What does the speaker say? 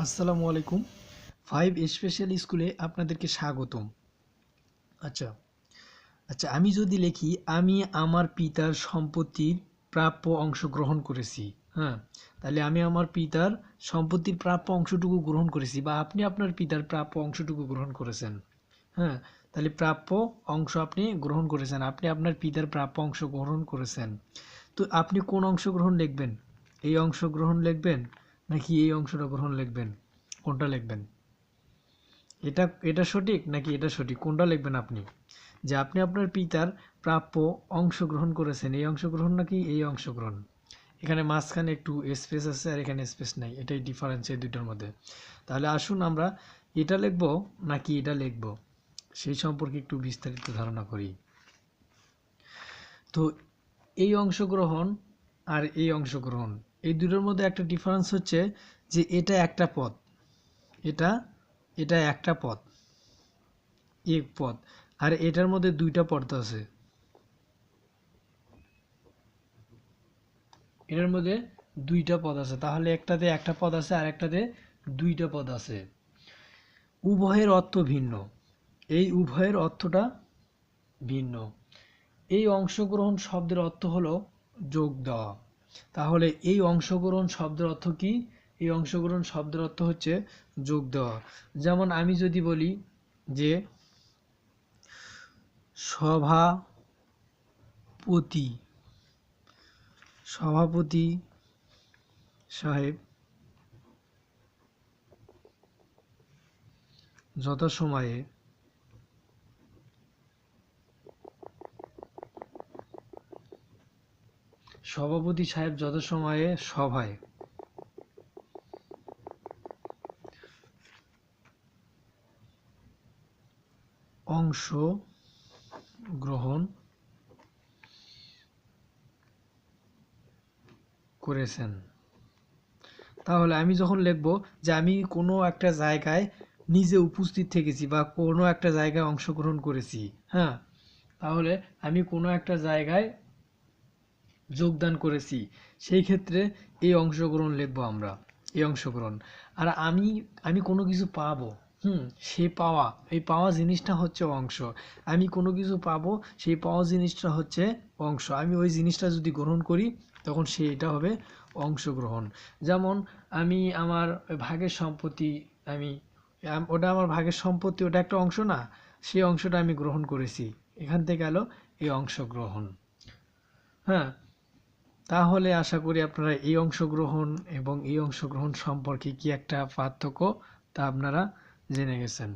আসসালামু আলাইকুম। 5 স্পেশাল স্কুলে আপনাদেরকে স্বাগতম। আচ্ছা, আচ্ছা আমি যদি লিখি আমি আমার পিতার সম্পত্তির প্রাপ্য অংশ গ্রহণ করেছি। হ্যাঁ, তাহলে আমি আমার পিতার সম্পত্তির প্রাপ্য অংশটুকু গ্রহণ করেছি বা আপনি আপনার পিতার প্রাপ্য অংশটুকু গ্রহণ করেছেন। হ্যাঁ, তাহলে প্রাপ্য অংশ আপনি গ্রহণ করেছেন। আপনি আপনার পিতার প্রাপ্য অংশ গ্রহণ করেছেন। তো আপনি কোন অংশগ্রহণ লিখবেন? এই অংশগ্রহণ লিখবেন নাকি এই অংশটা গ্রহণ লিখবেন? কোনটা লিখবেন? এটা এটা সঠিক নাকি এটা সঠিক, কোনটা লিখবেন আপনি? যে আপনি আপনার পিতার প্রাপ্য অংশগ্রহণ করেছেন, এই অংশগ্রহণ নাকি এই অংশগ্রহণ? এখানে মাঝখানে একটু স্পেস আছে আর এখানে স্পেস নাই, এটাই ডিফারেন্স এই দুইটার মধ্যে। তাহলে আসুন আমরা এটা লিখবো নাকি এটা লিখবো সেই সম্পর্কে একটু বিস্তারিত ধারণা করি। তো এই অংশগ্রহণ আর এই অংশগ্রহণ, এই দুটোর মধ্যে একটা ডিফারেন্স হচ্ছে যে এটা একটা পদ, এটা এটা একটা পদ, এক পদ, আর এটার মধ্যে দুইটা পদ আছে। এটার মধ্যে দুইটা পদ আছে, তাহলে একটাতে একটা পদ আছে আর একটাতে দুইটা পদ আছে। উভয়ের অর্থ ভিন্ন, এই উভয়ের অর্থটা ভিন্ন। এই অংশগ্রহণ শব্দের অর্থ হলো যোগ দেওয়া। তাহলে এই অংশগ্রহণ শব্দের অর্থ কি? এই অংশগ্রহণ শব্দের অর্থ হচ্ছে যোগ দেওয়া। যেমন আমি যদি বলি যে সভাপতি সভাপতি সাহেব যথাসময়ে সভাপতি সাহেব যথাসময়ে সভায় অংশ গ্রহণ করেছেন। তাহলে আমি যখন লিখব যে আমি কোনো একটা জায়গায় নিজে উপস্থিত থেকেছি বা কোনো একটা জায়গায় অংশগ্রহণ করেছি, হ্যাঁ, তাহলে আমি কোনো একটা জায়গায় যোগদান করেছি, সেই ক্ষেত্রে এই অংশগ্রহণ লিখবো আমরা, এই অংশগ্রহণ। আর আমি আমি কোনো কিছু পাবো, সে পাওয়া, এই পাওয়া জিনিসটা হচ্ছে অংশ। আমি কোনো কিছু পাবো, সেই পাওয়া জিনিসটা হচ্ছে অংশ। আমি ওই জিনিসটা যদি গ্রহণ করি তখন সেটা হবে অংশগ্রহণ। যেমন আমি আমার ভাগের সম্পত্তি, আমি ওটা আমার ভাগের সম্পত্তি, ওটা একটা অংশ না, সেই অংশটা আমি গ্রহণ করেছি, এখান থেকে এলো এই অংশগ্রহণ। হ্যাঁ, তাহলে আশা করি আপনারা এই অংশগ্রহণ এবং এই অংশগ্রহণ সম্পর্কে কি একটা পার্থক্য তা আপনারা জেনে গেছেন।